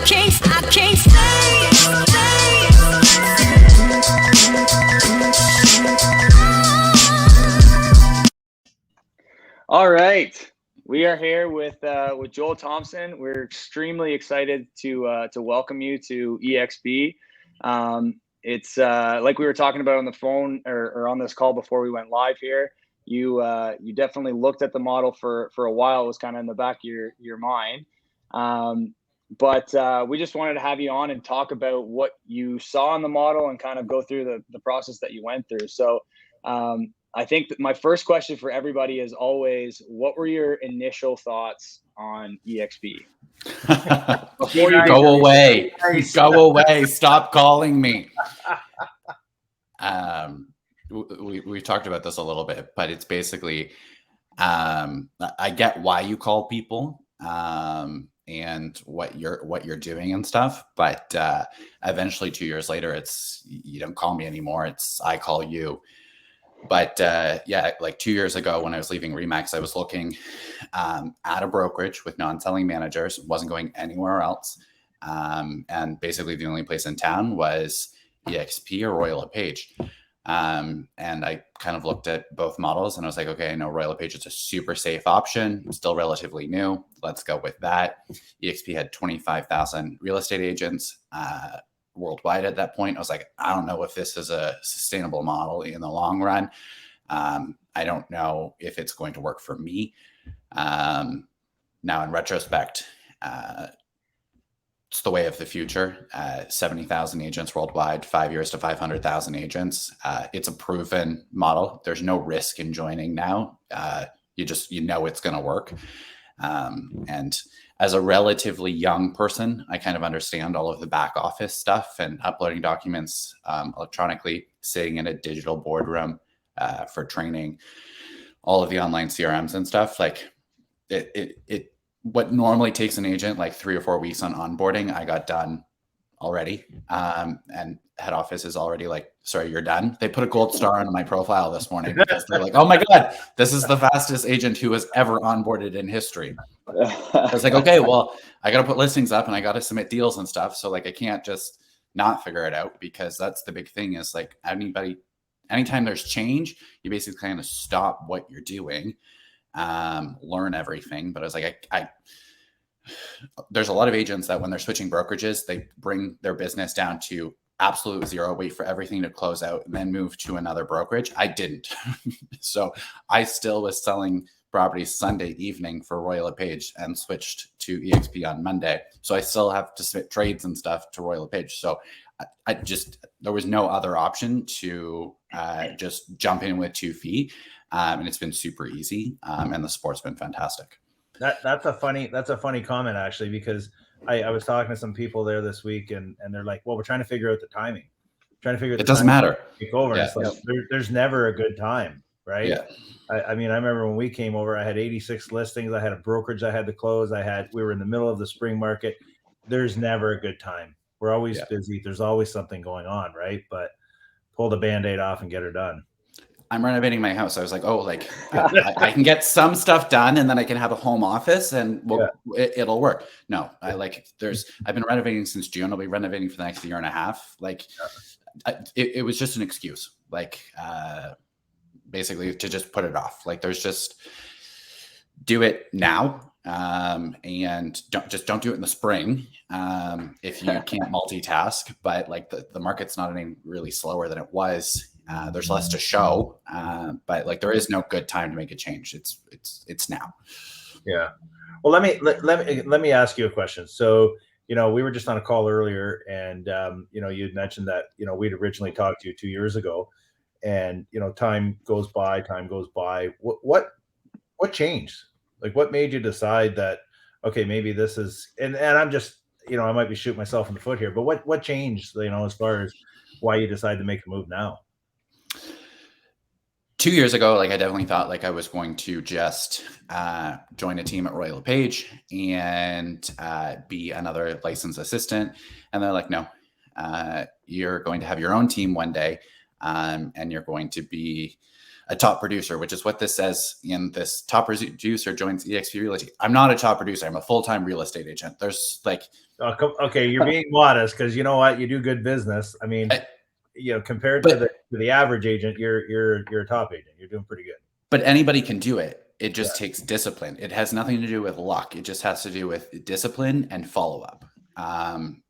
can't stay. All right, we are here with Joel Thompson. We're extremely excited to welcome you to EXP. It's like we were talking about on the phone or on this call before we went live here. You definitely looked at the model for a while. It was kind of in the back of your mind. But we just wanted to have you on and talk about what you saw in the model and kind of go through the process that you went through. So I think that my first question for everybody is always, what were your initial thoughts on EXP? Go away. Go away. Stop calling me. We talked about this a little bit, but it's basically, I get why you call people and what you're doing and stuff. But eventually 2 years later, it's, you don't call me anymore. It's, I call you. But yeah, like 2 years ago when I was leaving Remax, I was looking at a brokerage with non-selling managers, wasn't going anywhere else. And basically the only place in town was EXP or Royal LePage. And I kind of looked at both models and I was like, okay, I know Royal LePage is a super safe option, still relatively new. Let's go with that. EXP had 25,000 real estate agents worldwide at that point. I was like, I don't know if this is a sustainable model in the long run. I don't know if it's going to work for me. Now in retrospect, it's the way of the future. 70,000 agents worldwide, 5 years to 500,000 agents. It's a proven model. There's no risk in joining now. You know it's going to work. And as a relatively young person, I kind of understand all of the back office stuff and uploading documents electronically, sitting in a digital boardroom for training, all of the online CRMs and stuff. Like it what normally takes an agent like 3 or 4 weeks on onboarding, I got done already. And head office is already like, sorry, you're done. They put a gold star on my profile this morning because they're like, oh my God, this is the fastest agent who has ever onboarded in history. I was like, okay, well, I got to put listings up and I got to submit deals and stuff. So like, I can't just not figure it out, because that's the big thing is like anytime there's change, you basically kind of stop what you're doing, learn everything. But I was like, there's a lot of agents that when they're switching brokerages, they bring their business down to absolute zero, wait for everything to close out and then move to another brokerage. I didn't. So I still was selling properties Sunday evening for Royal LePage and switched to EXP on Monday. So I still have to submit trades and stuff to Royal LePage. So there was no other option to just jump in with 2 feet. And it's been super easy. And the support's been fantastic. That's a funny comment, actually, because I was talking to some people there this week and they're like, well, we're trying to figure out the timing. It doesn't matter. Take over. Yeah. It's like, there's never a good time, right? Yeah. I mean, I remember when we came over, I had 86 listings. I had a brokerage I had to close. We were in the middle of the spring market. There's never a good time. We're always busy. There's always something going on, right? But pull the Band-Aid off and get her done. I'm renovating my house. I was like, oh, like I can get some stuff done and then I can have a home office and it'll work. No, I've been renovating since June. I'll be renovating for the next year and a half. Like it was just an excuse, like basically to just put it off. Like there's just do it now. And don't do it in the spring if you can't multitask. But like the market's not any really slower than it was. There's less to show, but like there is no good time to make a change. It's now. Yeah. Well, let me ask you a question. So, we were just on a call earlier, and you'd mentioned that we'd originally talked to you 2 years ago, and time goes by. What changed? Like, what made you decide that, okay, maybe this is, and I'm just, I might be shooting myself in the foot here, but what changed, as far as why you decided to make a move now? 2 years ago, like I definitely thought like I was going to just join a team at Royal LePage and be another licensed assistant. And they're like, no, you're going to have your own team one day, and you're going to be a top producer, which is what this says in this. Top producer joins EXP Realty. I'm not a top producer. I'm a full-time real estate agent. There's like, okay, you're being modest because you know what, you do good business. I mean, compared to the average agent, you're a top agent. You're doing pretty good. But anybody can do it. It just takes discipline. It has nothing to do with luck. It just has to do with discipline and follow up. 2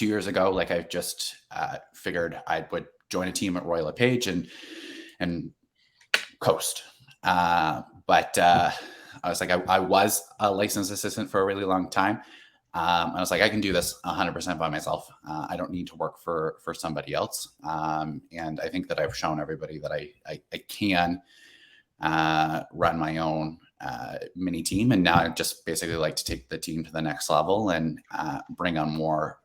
years ago, like I just figured I would join a team at Royal LePage and coast. But I was like, I was a licensed assistant for a really long time. I was like, I can do this 100% by myself. I don't need to work for somebody else. And I think that I've shown everybody that I can run my own mini team. And now I just basically like to take the team to the next level and bring on more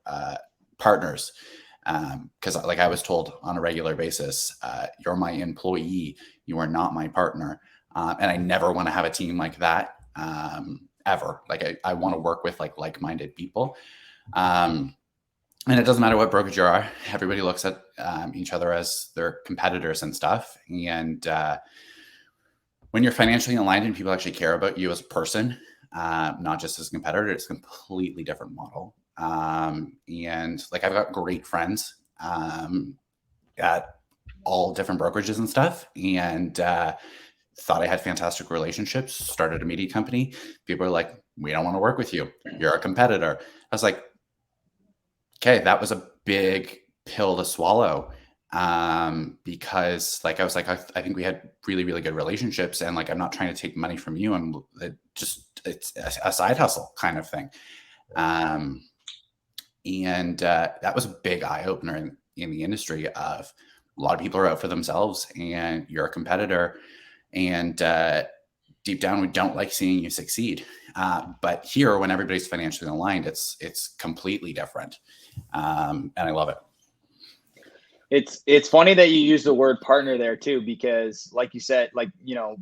partners. Because like I was told on a regular basis, you're my employee, you are not my partner. And I never want to have a team like that. Ever. Like I want to work with like-minded people. And it doesn't matter what brokerage you are. Everybody looks at each other as their competitors and stuff. And when you're financially aligned and people actually care about you as a person, not just as a competitor, it's a completely different model. And like I've got great friends at all different brokerages and stuff. And thought I had fantastic relationships, started a media company. People are like, we don't want to work with you. You're a competitor. I was like, okay, that was a big pill to swallow. Because like, I was like, I think we had really, really good relationships. And like, I'm not trying to take money from you. And it's a side hustle kind of thing. And that was a big eye opener in the industry of a lot of people are out for themselves and you're a competitor. And deep down, we don't like seeing you succeed. But here, when everybody's financially aligned, it's completely different. And I love it. It's funny that you use the word partner there too, because like you said,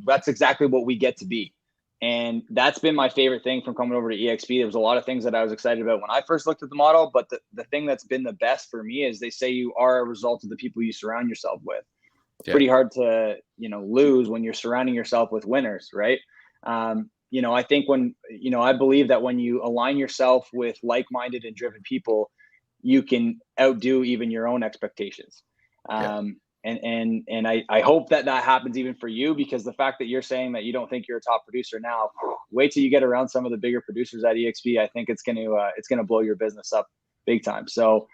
that's exactly what we get to be. And that's been my favorite thing from coming over to EXP. There was a lot of things that I was excited about when I first looked at the model, but the thing that's been the best for me is they say you are a result of the people you surround yourself with. It's pretty hard to, lose when you're surrounding yourself with winners, right? I think I believe that when you align yourself with like-minded and driven people, you can outdo even your own expectations. And I hope that happens even for you, because the fact that you're saying that you don't think you're a top producer now, wait till you get around some of the bigger producers at EXP. I think it's going to blow your business up big time. So,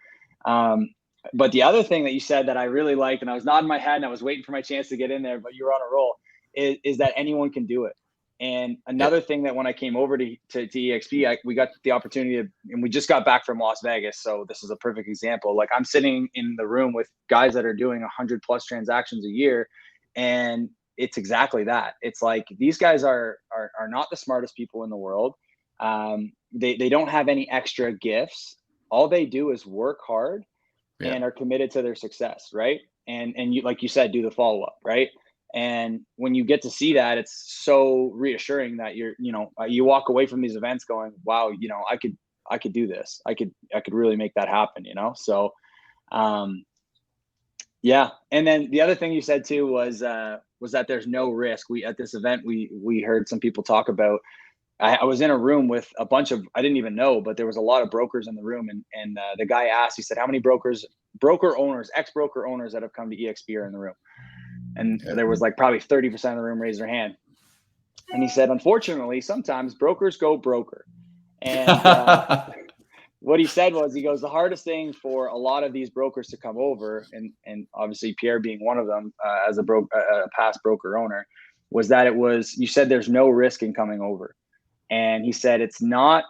but the other thing that you said that I really liked, and I was nodding my head and I was waiting for my chance to get in there, but you were on a roll, is that anyone can do it. And another thing that when I came over to EXP, we got the opportunity and we just got back from Las Vegas. So this is a perfect example. Like I'm sitting in the room with guys that are doing 100+ transactions a year. And it's exactly that. It's like, these guys are not the smartest people in the world. They don't have any extra gifts. All they do is work hard and are committed to their success. Right. And you, like you said, do the follow-up. Right. And when you get to see that, it's so reassuring that you walk away from these events going, wow, I could do this. I could really make that happen, So, yeah. And then the other thing you said too was that there's no risk. At this event, we heard some people talk about, I was in a room with a bunch of, I didn't even know, but there was a lot of brokers in the room. And the guy asked, he said, how many broker owners, ex-broker owners that have come to EXP are in the room? And there was like probably 30% of the room raised their hand. And he said, unfortunately, sometimes brokers go broker. And what he said was, he goes, the hardest thing for a lot of these brokers to come over, and obviously Pierre being one of them as a past broker owner, was that you said there's no risk in coming over. And he said, it's not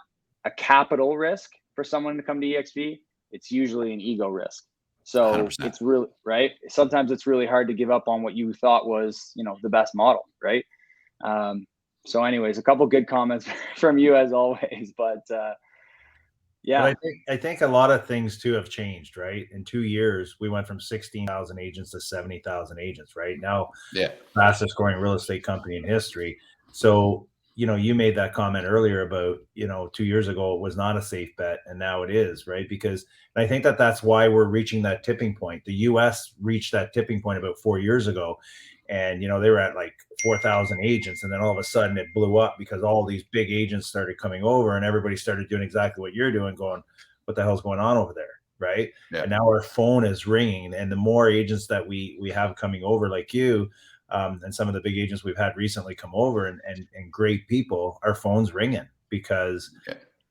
a capital risk for someone to come to EXP. It's usually an ego risk. So 100%. It's really right. Sometimes it's really hard to give up on what you thought was, the best model. Right. So anyways, a couple good comments from you as always, but yeah, but I think a lot of things too have changed, right? In 2 years, we went from 16,000 agents to 70,000 agents, right? Now, fastest growing real estate company in history. So, you made that comment earlier about, 2 years ago, it was not a safe bet. And now it is, right? Because and I think that that's why we're reaching that tipping point. The US reached that tipping point about 4 years ago. And, they were at like 4,000 agents. And then all of a sudden it blew up because all these big agents started coming over and everybody started doing exactly what you're doing, going, what the hell's going on over there? Right. Yeah. And now our phone is ringing. And the more agents that we have coming over, like you, and some of the big agents we've had recently come over and great people, our phone's ringing because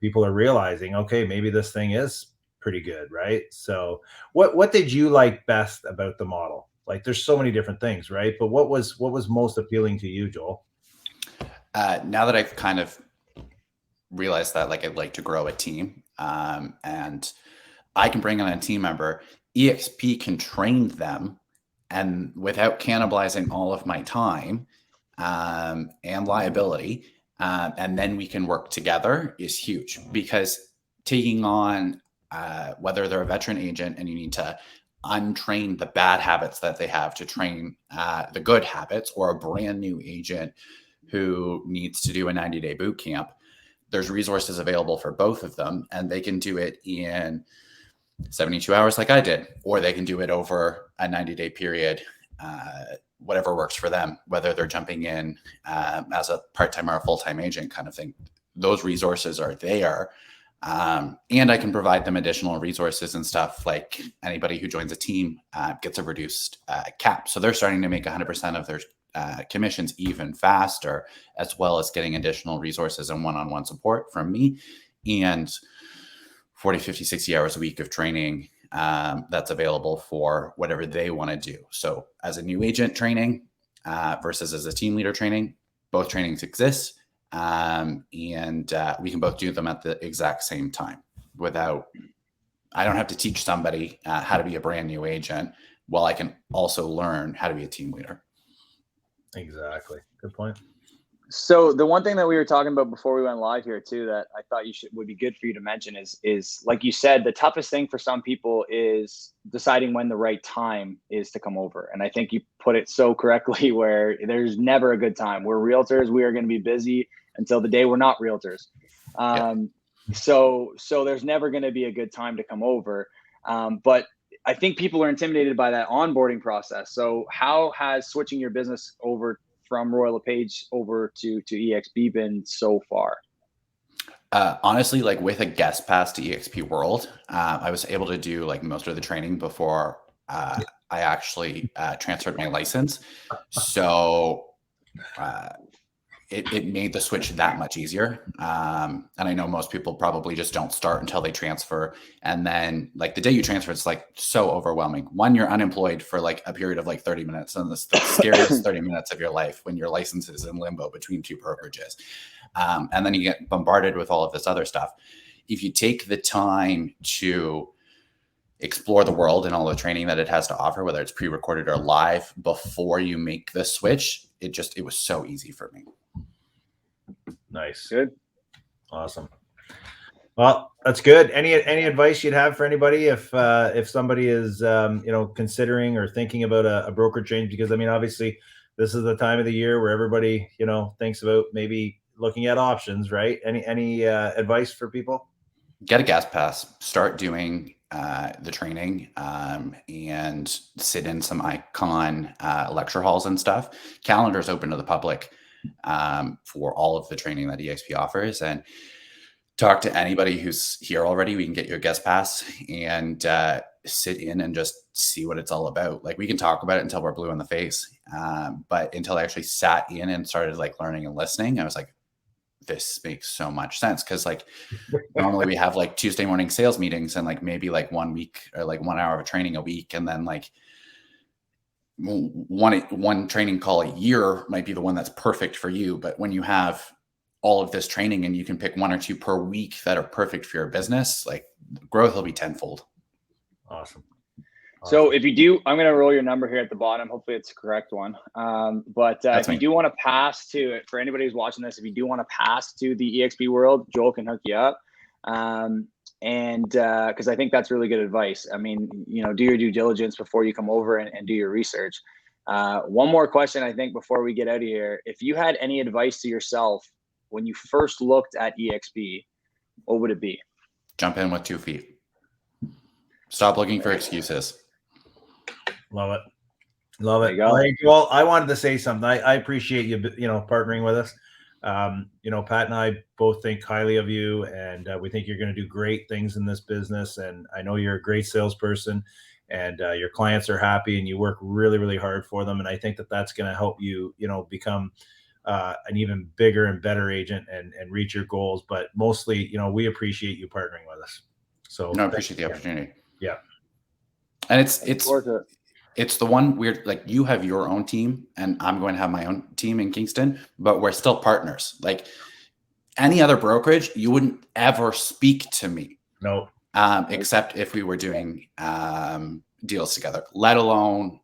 people are realizing, okay, maybe this thing is pretty good, right? So what did you like best about the model? Like there's so many different things, right? But what was most appealing to you, Joel? Now that I've kind of realized that like I'd like to grow a team, and I can bring in a team member, EXP can train them and without cannibalizing all of my time and liability, and then we can work together is huge, because taking on whether they're a veteran agent and you need to untrain the bad habits that they have to train the good habits, or a brand new agent who needs to do a 90-day boot camp, there's resources available for both of them, and they can do it in 72 hours like I did, or they can do it over a 90-day period, whatever works for them, whether they're jumping in as a part-time or a full-time agent kind of thing. Those resources are there. And I can provide them additional resources and stuff, like anybody who joins a team gets a reduced cap. So they're starting to make 100% of their commissions even faster, as well as getting additional resources and one-on-one support from me, and 40, 50, 60 hours a week of training that's available for whatever they want to do. So as a new agent training versus as a team leader training, both trainings exist. And we can both do them at the exact same time I don't have to teach somebody how to be a brand new agent, while I can also learn how to be a team leader. Exactly. Good point. So the one thing that we were talking about before we went live here too, that I thought would be good for you to mention is like you said, the toughest thing for some people is deciding when the right time is to come over. And I think you put it so correctly, where there's never a good time. We're realtors. We are going to be busy until the day we're not realtors. So there's never going to be a good time to come over. But I think people are intimidated by that onboarding process. So how has switching your business over from Royal LePage over to EXP been so far? Honestly, like with a guest pass to EXP World, I was able to do like most of the training before I actually transferred my license. So it made the switch that much easier. And I know most people probably just don't start until they transfer. And then like the day you transfer, it's like so overwhelming. One, you're unemployed for like a period of like 30 minutes. And it's the scariest 30 minutes of your life when your license is in limbo between two brokerages. And then you get bombarded with all of this other stuff. If you take the time to explore the world and all the training that it has to offer, whether it's pre-recorded or live, before you make the switch, it was so easy for me. Nice. Good. Awesome. Well, that's good. Any advice you'd have for anybody if somebody is considering or thinking about a broker change? Because I mean, obviously, this is the time of the year where everybody thinks about maybe looking at options, right? Any advice for people? Get a guest pass. Start doing the training and sit in some icon lecture halls and stuff. Calendar's open to the public for all of the training that EXP offers, and talk to anybody who's here already. We can get you a guest pass and sit in and just see what it's all about. Like we can talk about it until we're blue in the face. But until I actually sat in and started like learning and listening, I was like, this makes so much sense. Cause like normally we have like Tuesday morning sales meetings and like maybe like 1 week or like 1 hour of training a week. And then like one training call a year might be the one that's perfect for you. But when you have all of this training and you can pick 1 or 2 per week that are perfect for your business, like growth will be tenfold. Awesome. So if you do, I'm going to roll your number here at the bottom. Hopefully it's the correct one. But if you do want to pass to it, for anybody who's watching this, if you do want to pass to the EXP World, Joel can hook you up. And because I think that's really good advice. I mean, do your due diligence before you come over and do your research. One more question, I think, before we get out of here. If you had any advice to yourself when you first looked at EXP, what would it be? Jump in with 2 feet. Stop looking for excuses. Love it. Love There it. you go. Well, I wanted to say something. I appreciate you, partnering with us. Pat and I both think highly of you, and we think you're going to do great things in this business. And I know you're a great salesperson, and your clients are happy, and you work really, really hard for them. And I think that that's going to help you, become an even bigger and better agent and reach your goals. But mostly, we appreciate you partnering with us. So No, I appreciate the opportunity. Yeah. And Looking forward to it. it's the one weird, like you have your own team and I'm going to have my own team in Kingston, but we're still partners. Like any other brokerage, you wouldn't ever speak to me. No. Except if we were doing deals together, let alone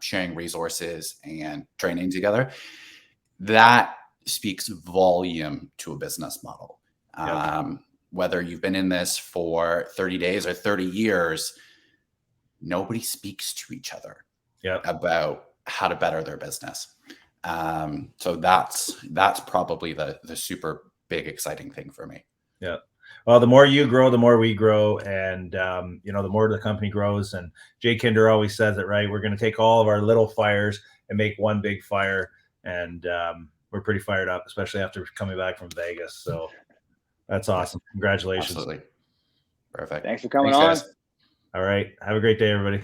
sharing resources and training together. That speaks volume to a business model. Whether you've been in this for 30 days or 30 years, nobody speaks to each other about how to better their business. So that's probably the super big exciting thing for me. Yeah. Well, the more you grow, the more we grow, and the more the company grows. And Jay Kinder always says it, right? We're going to take all of our little fires and make one big fire, and we're pretty fired up, especially after coming back from Vegas. So that's awesome. Congratulations. Absolutely. Perfect. Thanks for coming Thanks, on. guys. All right. Have a great day, everybody.